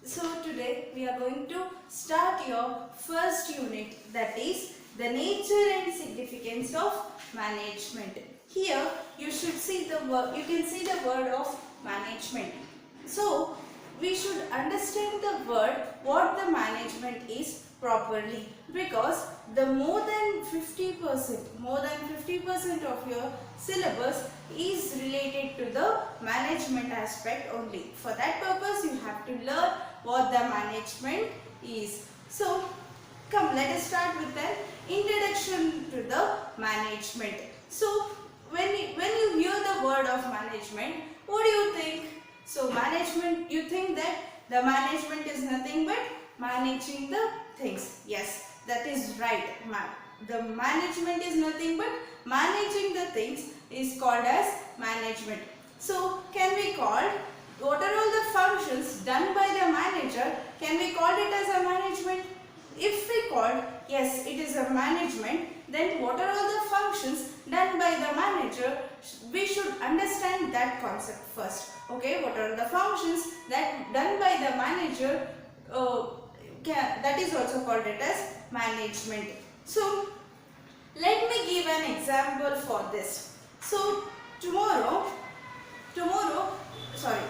So today we are going to start your first unit, that is the nature and significance of management. Here you should see the word, you can see the word of management. So we should understand the word what the management is properly, because the more than 50% of your syllabus is related to the management aspect only. For that purpose you have to learn what the management is. So come, let us start with an introduction to the management. So when you hear the word of management, what do you think? So management, you think that the management is nothing but managing the things. Yes, that is right. The management is nothing but managing the things is called as management. So can we call what are all the functions done by the manager, can we call it as a management? If we call yes, it is a management, then what are all the functions done by the manager? We should understand that concept first. Okay, what are the functions that done by the manager, that is also called it as management. So let me give an example for this. So tomorrow sorry,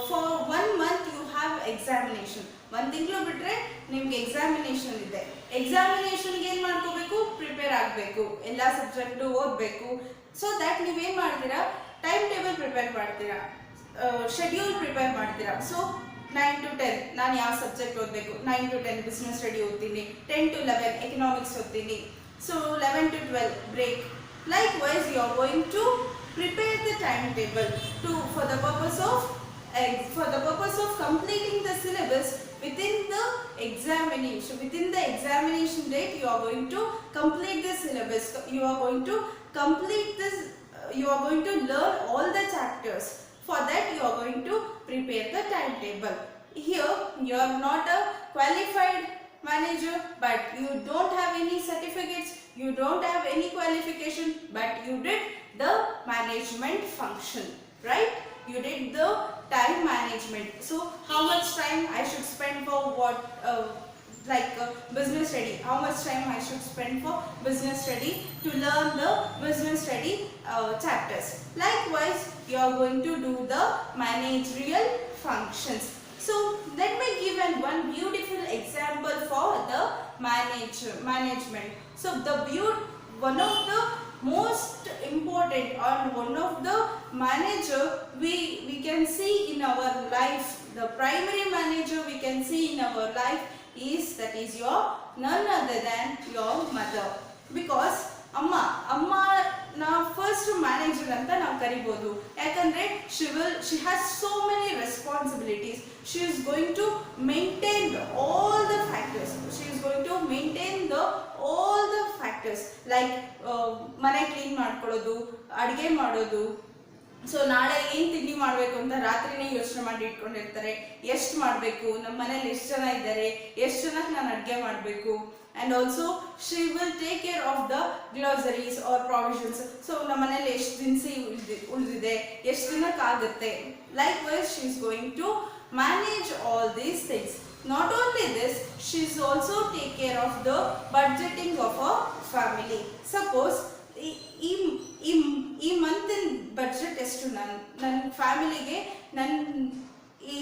for 1 month you have examination. ಒಂದು ತಿಂಗಳು ಬಿಟ್ಟರೆ ನಿಮಗೆ examination ಇದೆ. ಎಕ್ಸಾಮಿನೇಷನ್ಗೆ ಏನು ಮಾಡ್ಕೋಬೇಕು, prepare ಆಗಬೇಕು, ಎಲ್ಲ subject ಓದಬೇಕು. ಸೊ ದ್ಯಾಟ್ ನೀವೇನು ಮಾಡ್ತೀರಾ, ಟೈಮ್ ಟೇಬಲ್ ಪ್ರಿಪೇರ್ ಮಾಡ್ತೀರಾ, ಶೆಡ್ಯೂಲ್ ಪ್ರಿಪೇರ್ ಮಾಡ್ತೀರಾ. ಸೊ 9 to 10 ನಾನು ಯಾವ ಸಬ್ಜೆಕ್ಟ್ ಓದಬೇಕು, 9 to 10 ಬಿಸ್ನೆಸ್ ಸ್ಟಡಿ ಓದ್ತೀನಿ, 10 to 11 ಎಕನಾಮಿಕ್ಸ್ ಓದ್ತೀನಿ. So 11 to 12 break. Likewise you are going to prepare the timetable for the purpose of completing the syllabus within the examination. Within the examination date you are going to complete the syllabus. You are going to complete this. You are going to learn all the chapters. For that you are going to prepare the timetable. Here you are not a qualified manager, but you don't have any certificates, you don't have any qualification, but you did the management function, right? You did the time management. So how much time I should spend for what, business study, how much time I should spend for business study to learn the business study chapters. Likewise you are going to do the managerial functions. So let me give one beautiful example for the management. So one of the most important or one of the manager we can see in our life, the primary manager we can see in our life is your none other than your mother. Because amma na first manager anta ನಾವು ಕರಿಬಹುದು. ಯಾಕಂದ್ರೆ she has so many responsibilities. She is going to maintain all the factors. She is going to maintain all the factors like ಮನೆ clean ಮಾಡ್ಕೊಳ್ಳೋದು, ಅಡಿಗೆ ಮಾಡೋದು. So ನಾಳೆ ಏನು ತಿಂಡಿ ಮಾಡಬೇಕು ಅಂತ ರಾತ್ರಿನೇ ಯೋಚನೆ ಮಾಡಿ ಇಟ್ಕೊಂಡಿರ್ತಾರೆ. ಎಷ್ಟು ಮಾಡಬೇಕು, ನಮ್ಮ ಮನೇಲಿ ಎಷ್ಟು ಜನ ಇದ್ದಾರೆ, ಎಷ್ಟು ಜನಕ್ಕೆ ನಾನು ಅಡುಗೆ ಮಾಡಬೇಕು. And also she will take care of the groceries or provisions. So ನಮ್ಮ ಮನೇಲಿ ಎಷ್ಟು ದಿನಸಿ ಉಳಿದಿದೆ, ಎಷ್ಟು ದಿನಕ್ಕೆ ಆಗುತ್ತೆ. Likewise she is going to manage all these things. Not only this, she is also take care of the budgeting of her family. Suppose ಈ ಮಂತಿನ budget ಎಷ್ಟು, ನನ್ನ ಫ್ಯಾಮಿಲಿಗೆ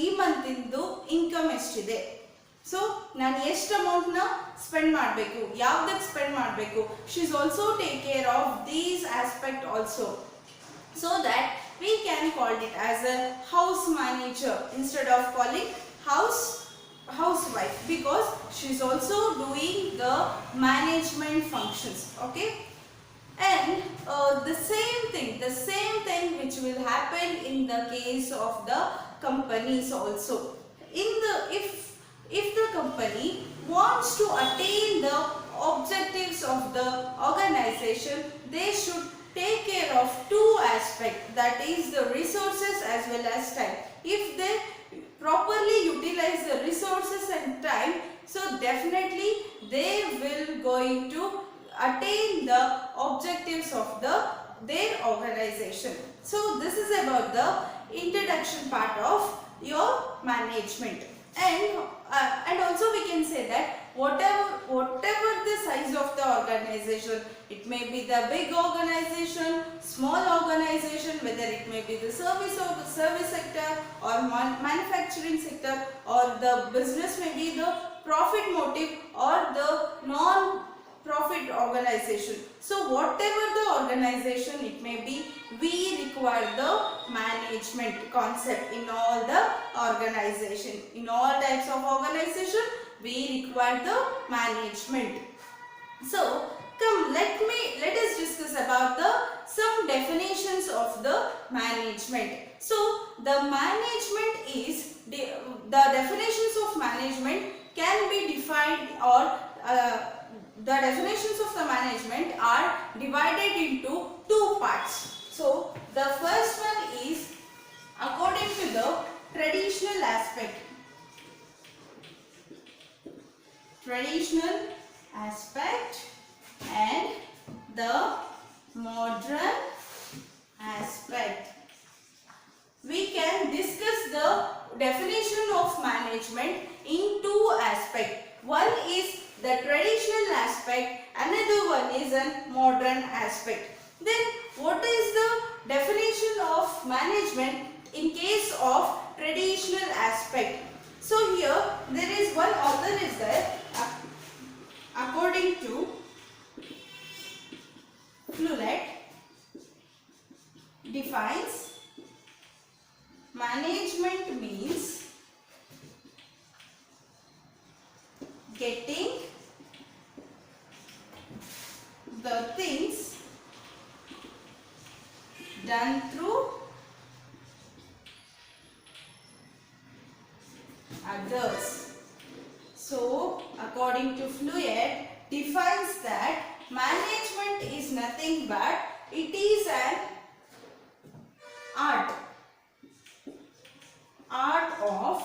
ಈ ಮಂತಿಂದು ಇನ್ಕಮ್ ಎಷ್ಟಿದೆ, ಸೊ ನಾನು ಎಷ್ಟು ಅಮೌಂಟ್ನ ಸ್ಪೆಂಡ್ ಮಾಡಬೇಕು, ಯಾವುದಕ್ಕೆ ಸ್ಪೆಂಡ್ ಮಾಡಬೇಕು. She is also take care of these aspect also. So that we can call it as a house manager instead of calling housewife, because she is also doing the management functions. Okay, and the same thing which will happen in the case of the companies also. If the company wants to attain the objectives of the organization, they should take care of two aspects, that is the resources as well as time. If they properly utilize the resources and time, so definitely they will going to attain the objectives of their organization. So this is about the introduction part of your management. And also we can say that whatever the size of the organization, it may be the big organization, small organization, whether it may be the service sector or manufacturing sector, or the business may be the profit motive or the non profit organization. So whatever the organization it may be, we require the management concept in all the organization. In all types of organization, we require the management. So come, let us discuss about some definitions of the management. So the management is the definitions of management can be defined, or the definitions of the management are divided into two parts. So the first one is according to the traditional aspect. Traditional aspect and the modern aspect. We can discuss the definition of management in two aspects. One is the traditional aspect, another one is a modern aspect. Then what is the definition of management in case of traditional aspect? So here there is one author is there, according to Flulet, defines management means getting the things done through others. So according to Fluet, defines that management is nothing but it is an art of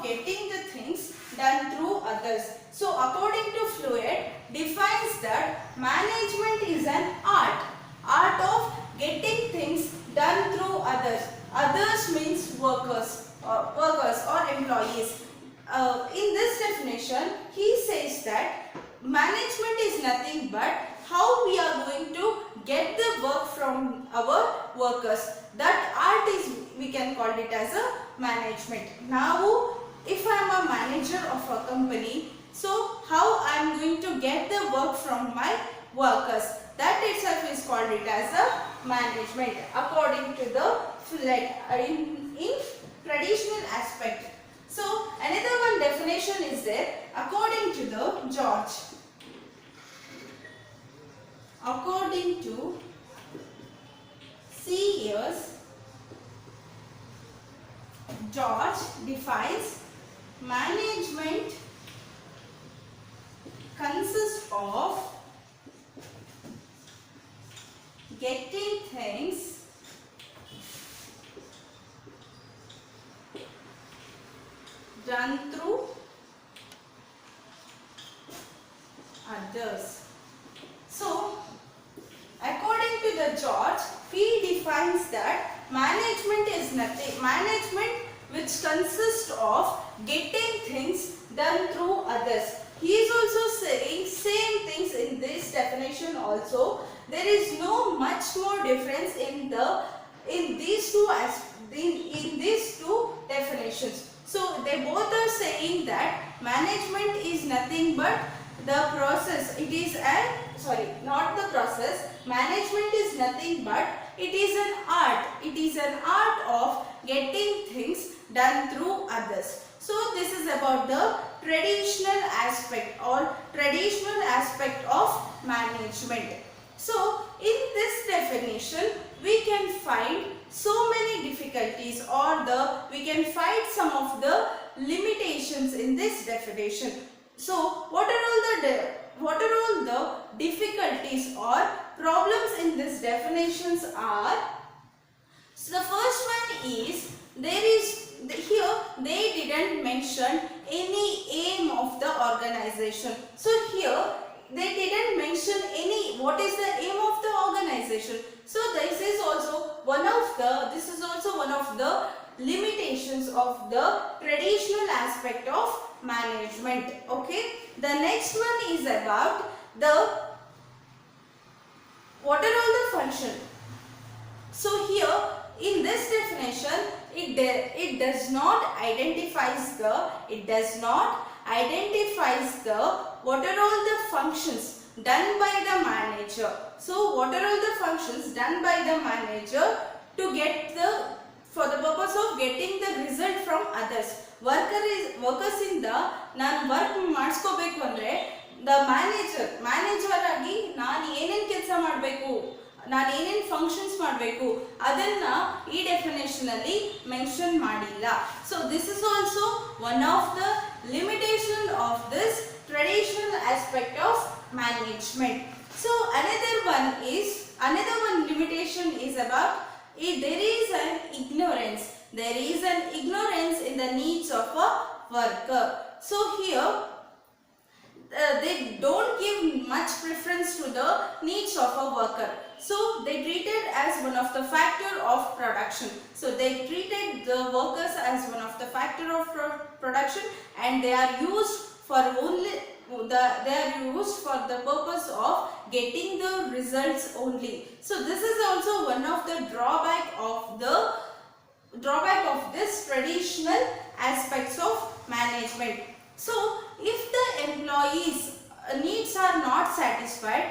getting the things done through others. So according to Fluet, defines that management is an art of getting things done through others. Others means workers or employees. In this definition, he says that management is nothing but how we are going to get the work from our workers. That art is, we can call it as a management. Now, if I am a manager of a company, so how I am going to get the work from my workers? That itself is called it as a management according to the Fluet in traditional aspect. So another one definition is there according to the George. According to C.S. George defines management consists of getting things done through others. So, according to the George, he defines that management is nothing, management which consists of getting things done through others. He is also saying same things in this definition also. There is no much more difference in these two definitions. So they both are saying that management is nothing but the process. It is not the process. Management is nothing but it is an art. It is an art of getting things done through others. So this is about the traditional aspect or traditional aspect of management. So in this definition, we can find so many difficulties, or we can find some of the limitations in this definition. So what are all the difficulties or problems in this definitions are? So the first one is here they didn't mention any aim of the organization. So here they didn't mention what is the aim of the organization. So this is also one limitations of the traditional aspect of management. Okay, the next one is about the what are all the functions. So here in this definition, it does not identifies the what are all the functions done by the manager. So what are all the functions done by the manager to get for the purpose of getting the result from others. Workers ಇಂದ ನಾನು work ಮಾಡಿಸ್ಕೋಬೇಕು ಅಂದ್ರೆ the manager ಆಗಿ ನಾನು ಏನೇನು ಕೆಲಸ ಮಾಡಬೇಕು, ನಾನು ಏನೇನು ಫಂಕ್ಷನ್ಸ್ ಮಾಡಬೇಕು ಅದನ್ನ ಈ ಡೆಫಿನೇಷನ್ ಅಲ್ಲಿ ಮೆನ್ಷನ್ ಮಾಡಿಲ್ಲ. So this is also one of the limitation of this traditional aspect of management. So another one limitation is about there is an ignorance in the needs of a worker. So here they don't give much preference to the needs of a worker. So they treat it as one of the factor of production. So they treated the workers as one of the factor of production, and they are used for the purpose of getting the results only. So this is also one of the drawback of this traditional aspects of management. So if the employees needs are not satisfied,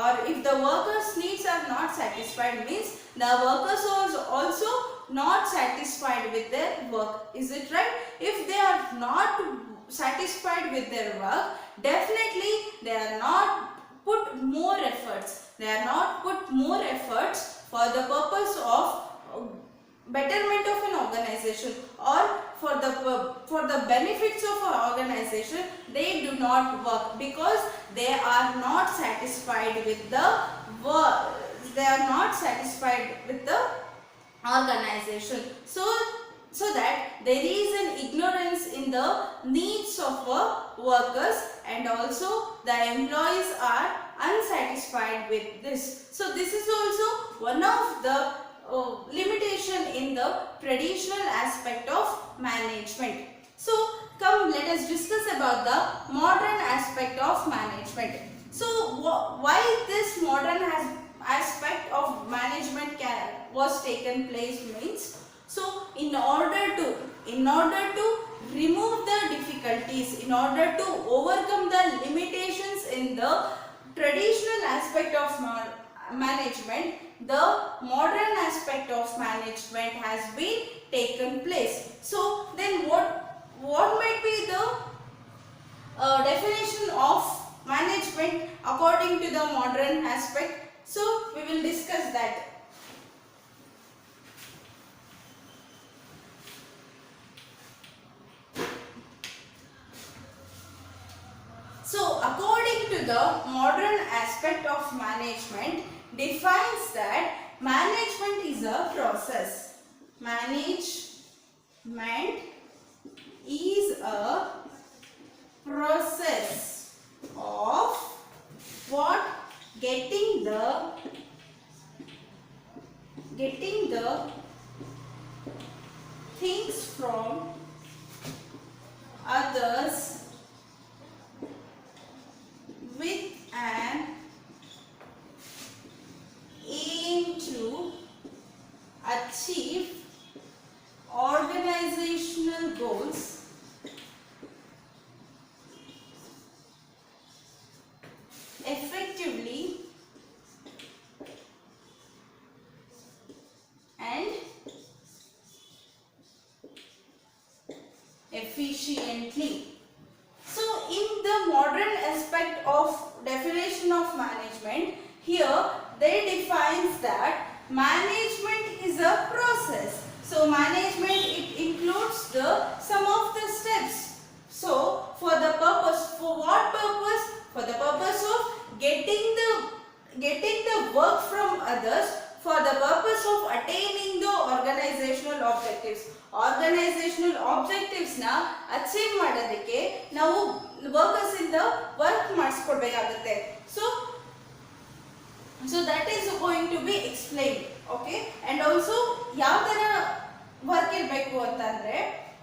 or if the workers needs are not satisfied, means the workers are also not satisfied with their work. Is it right? If they are not satisfied with their work, definitely they are not put more efforts for the purpose of betterment of an organization, or for the benefits of an organization. They do not work because they are not satisfied with the work, they are not satisfied with the organization. So that there is an ignorance in the needs of workers, and also the employees are unsatisfied with this. So this is also one of the limitation in the traditional aspect of management. So come, let us discuss about the modern aspect of management. So why this modern aspect of management was taken place means, so in order to remove the difficulties, in order to overcome the limitations in the traditional aspect of management, the modern aspect of management has been taken place. So then what might be the definition of management according to the modern aspect? So we will discuss that. So according to the modern aspect of management defines that management is a process. Management is a process of what? Getting the things from others with an aim to achieve organizational goals effectively and efficiently. So in the modern aspect of definition of management, here they defines that management is a process. So management, it includes some of the steps. So for what purpose? For the purpose of getting the work from others, for the purpose of attaining the organizational objectives. Organizational objectives na achieve ಮಾಡೋದಕ್ಕೆ ನಾವು workers ಇಂದ work ಮಾಡಿಸ್ಕೊಡ್ಬೇಕಾಗುತ್ತೆ. So that is going to be explained. Okay, and and also ಯಾವ ತರ work ಇರಬೇಕು ಅಂತಂದ್ರೆ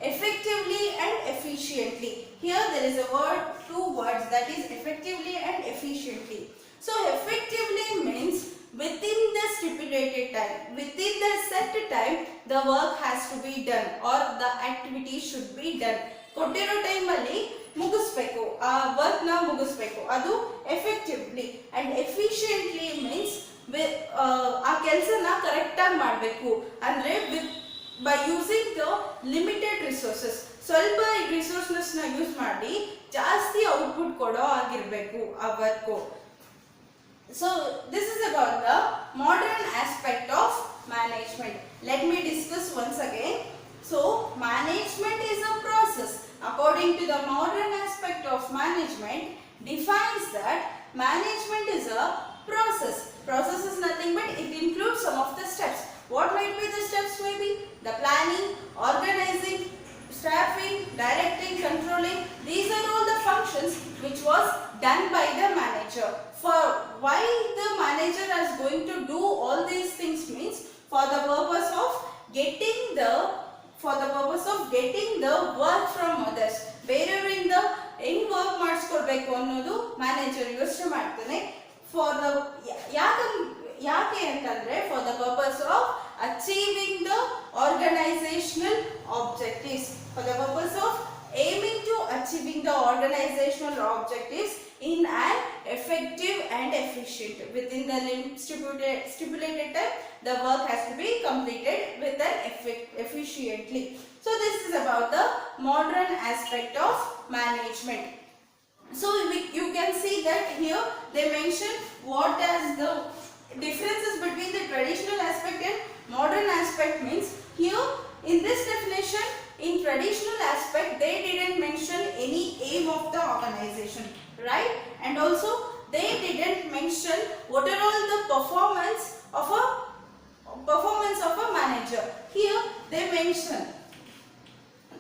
effectively and efficiently. Here there is a word, two words, that is effectively and efficiently. So effectively means within the stipulated time, within the set time the work has to be done or the activity should be done. ಕೊಟ್ಟಿರೋ time ಅಲ್ಲಿ ಮುಗಿಸ್ಬೇಕು, ಆ work ನ ಮುಗಿಸ್ಬೇಕು, ಅದು effectively. And efficiently means ಆ ಕೆಲಸನ correct ಆಗಿ ಮಾಡಬೇಕು, ಅಂದ್ರೆ with by using the limited resources. ಸ್ವಲ್ಪ ರಿಸೋರ್ಸಸ್ ನ ಯೂಸ್ ಮಾಡಿ ಜಾಸ್ತಿ ಔಟ್ಪುಟ್ ಕೊಡೋ ಆಗಿರಬೇಕು ಆ work. So this is about the modern aspect of management. Let me discuss once again. So management is a process. According to the modern aspect of management defines that management is a process. Process is nothing but it includes some of the steps. What might be the steps? Maybe the planning, organizing, staffing, directing, controlling. These are all the functions which was done by the manager. For why the manager is going to do all these things means for the purpose of getting the work from others. ಬೇರೆಯವರಿಂದ ಹೆಂಗ್ work ಮಾಡಿಸ್ಕೊಳ್ಬೇಕು ಅನ್ನೋದು manager ಯೋಚನೆ ಮಾಡ್ತಾನೆ. For the ಯಾಕೆ ಅಂತಂದ್ರೆ for the purpose of achieving the organisational objectives, for the purpose of aiming to achieving the organizational objectives in an effective and efficient within the stipulated time. The work has to be completed with an efficiently. So this is about the modern aspect of management. So you can see that here they mention what is the differences between the traditional aspect and modern aspect. Means here in this definition, in traditional aspect they didn't mention any aim of the organization, right? And also they didn't mention what are all the performance of a manager. Here they mention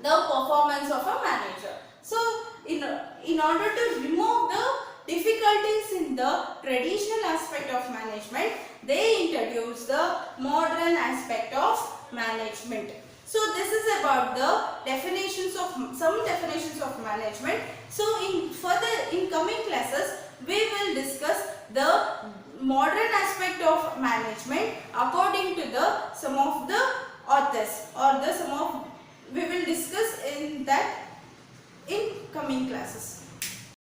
the performance of a manager. So in order to remove the difficulties in the traditional aspect of management, they introduce the modern aspect of management. So this is about the some definitions of management. So in coming classes we will discuss the modern aspect of management according to some of the authors, or we will discuss in that in coming classes.